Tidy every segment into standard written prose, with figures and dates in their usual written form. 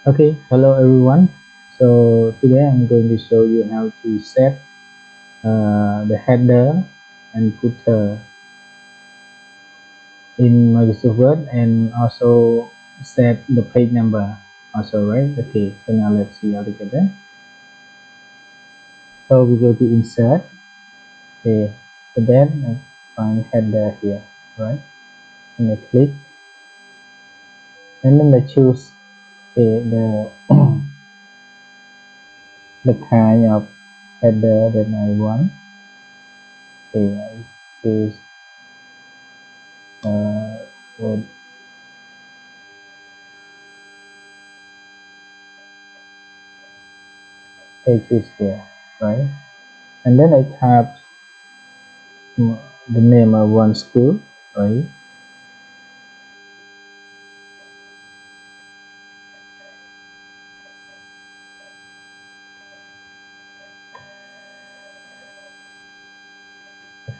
Okay, hello everyone. So today I'm going to show you how to set the header and footer in Microsoft Word, and also set the page number also, right? Okay, so now let's see how to get that. So we go to insert. Okay, so then I find header here, right? And I click, and then I choose the the kind of header that I want. Okay, I choose word. Pages here, right? And then I type the name of one school, right?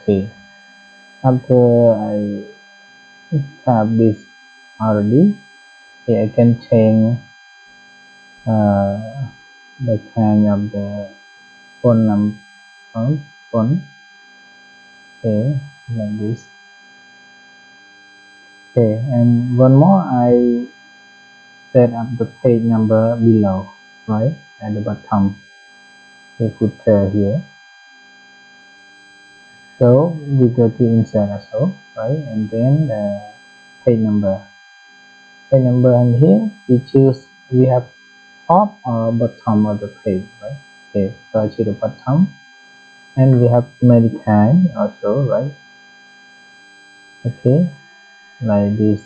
Okay, after I type this already, okay, I can change uh, the kind of the phone number, phone, okay, like this. Okay, and one more, I set up the page number below, right, at the bottom. Okay, put here. So we go to insert also, right, and then the page number. And here we choose, we have top or bottom of the page, right? Okay, so I choose the bottom, and we have many kind also, right? Okay, like this,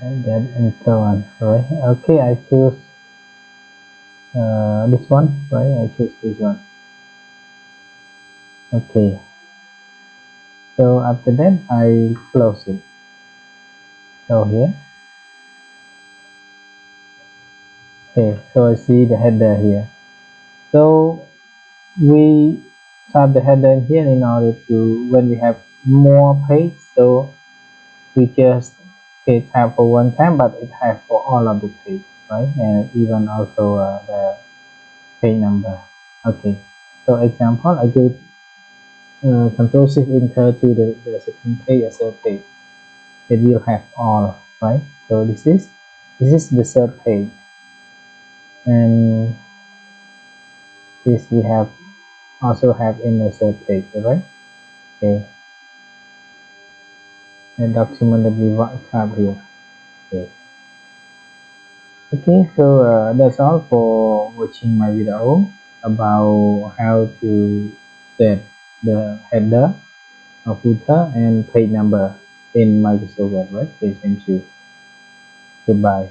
and then and so on, right? Okay, I choose this one, right? I choose this one. Okay, so after that I close it. So here, okay, so I see the header here. So we type the header in here in order to, when we have more page, so we just, okay, type for one time, but it has for all of the page, right? And even also the page number. Okay, so example, I go control shift enter to the second page as a page. It will have all, right? So this is the third page, and this we have also have in the third page, right? Okay, the document that we have here. Okay, okay, so that's all for watching my video about how to set the header, footer, and page number in Microsoft Word, right? Okay, thank you. Goodbye.